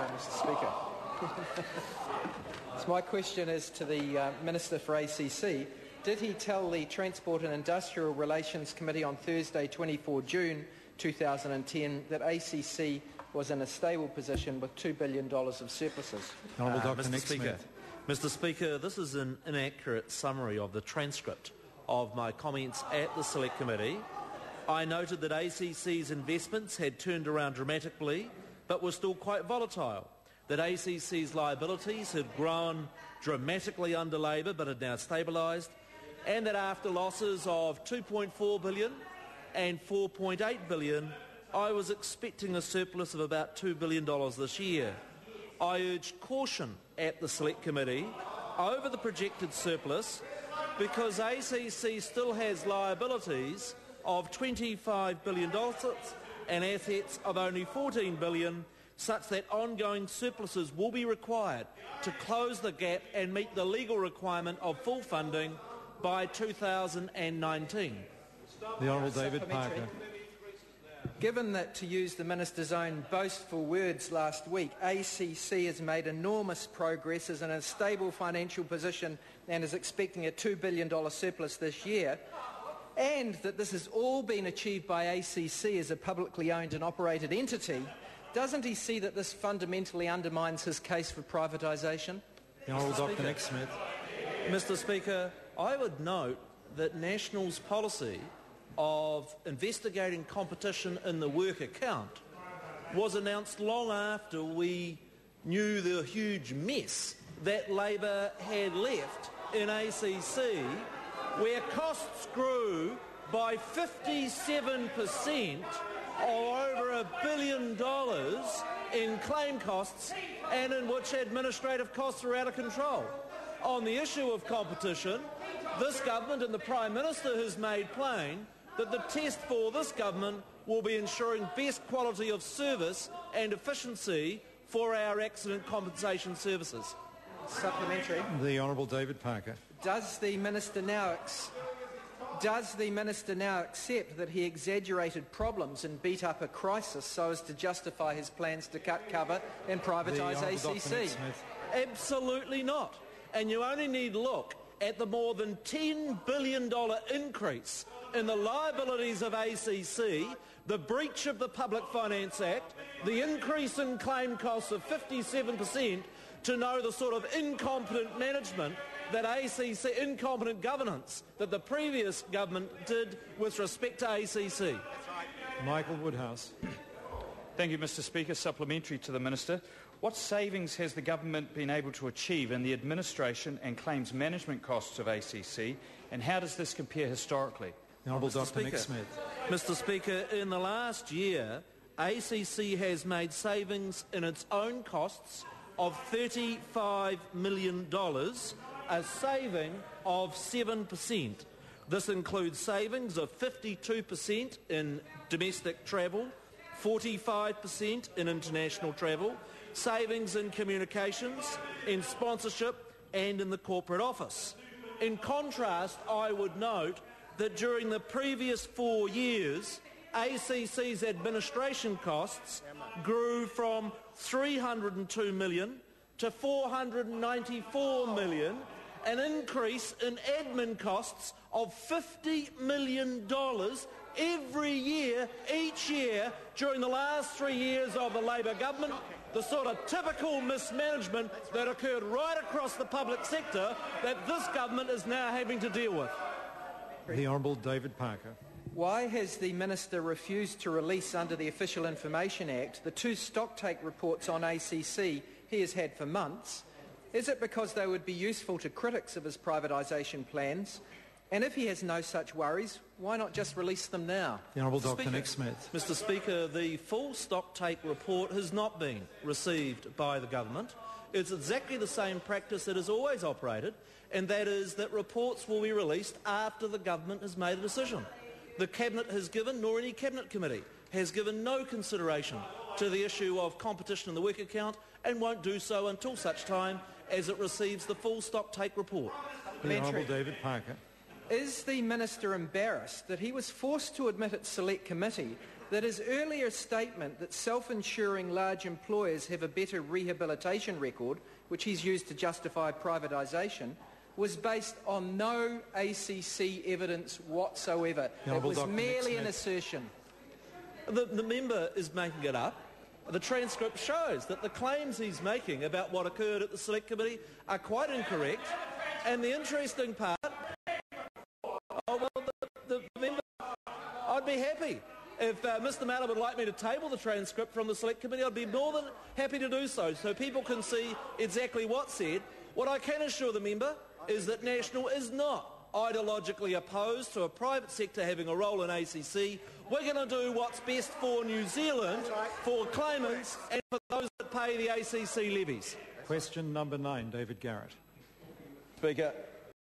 Mr. Speaker. So my question is to the Minister for ACC. Did he tell the Transport and Industrial Relations Committee on Thursday, 24 June 2010, that ACC was in a stable position with $2 billion of surpluses? Mr. Speaker, this is an inaccurate summary of the transcript of my comments at the Select Committee. I noted that ACC's investments had turned around dramatically but were still quite volatile, that ACC's liabilities had grown dramatically under Labor but had now stabilised, and that after losses of $2.4 billion and $4.8 billion, I was expecting a surplus of about $2 billion this year. I urged caution at the Select Committee over the projected surplus because ACC still has liabilities of $25 billion and assets of only $14 billion, such that ongoing surpluses will be required to close the gap and meet the legal requirement of full funding by 2019. The Honourable David Parker. Given that, to use the Minister's own boastful words last week, ACC has made enormous progress, is in a stable financial position and is expecting a $2 billion surplus this year, and that this has all been achieved by ACC as a publicly owned and operated entity, doesn't he see that this fundamentally undermines his case for privatisation? The Honourable Dr. Nick Smith. Mr. Speaker, I would note that National's policy of investigating competition in the work account was announced long after we knew the huge mess that Labor had left in ACC, where costs grew by 57%, or over $1 billion in claim costs, and in which administrative costs are out of control. On the issue of competition, this government and the Prime Minister has made plain that the test for this government will be ensuring best quality of service and efficiency for our accident compensation services. Supplementary. The Honourable David Parker. Does the Minister now accept that he exaggerated problems and beat up a crisis so as to justify his plans to cut cover and privatise ACC? Absolutely not. And you only need look at the more than $10 billion increase in the liabilities of ACC, the breach of the Public Finance Act, the increase in claim costs of 57%, to know the sort of incompetent management that ACC, incompetent governance that the previous government did with respect to ACC. Michael Woodhouse. Thank you, Mr. Speaker. Supplementary to the Minister. What savings has the government been able to achieve in the administration and claims management costs of ACC, and how does this compare historically? The Honourable Dr. Nick Smith. Mr. Speaker, in the last year, ACC has made savings in its own costs of $35 million, a saving of 7%. This includes savings of 52% in domestic travel, 45% in international travel, savings in communications, in sponsorship and in the corporate office. In contrast, I would note that during the previous 4 years, ACC's administration costs grew from $302 million to $494 million, an increase in admin costs of $50 million every year, each year, during the last 3 years of the Labor government, the sort of typical mismanagement that occurred right across the public sector that this government is now having to deal with. The Honourable David Parker. Why has the Minister refused to release under the Official Information Act the 2 stocktake reports on ACC he has had for months? Is it because they would be useful to critics of his privatisation plans? And if he has no such worries, why not just release them now? The Honourable Dr. Nick Smith. Mr. Speaker, the full stocktake report has not been received by the government. It's exactly the same practice that has always operated, and that is that reports will be released after the government has made a decision. The Cabinet has given, nor any Cabinet Committee, has given no consideration to the issue of competition in the work account and won't do so until such time as it receives the full stocktake report. The Honourable David Parker. Is the Minister embarrassed that he was forced to admit at Select Committee that his earlier statement that self-insuring large employers have a better rehabilitation record, which he's used to justify privatisation, was based on no ACC evidence whatsoever. It was merely an assertion. The member is making it up. The transcript shows that the claims he's making about what occurred at the Select Committee are quite incorrect. And the interesting part... the member... I'd be happy. If Mr Mallard would like me to table the transcript from the Select Committee, I'd be more than happy to do so people can see exactly what's said. What I can assure the member is that National is not ideologically opposed to a private sector having a role in ACC. We're going to do what's best for New Zealand, for claimants and for those that pay the ACC levies. Question number 9, David Garrett. Speaker,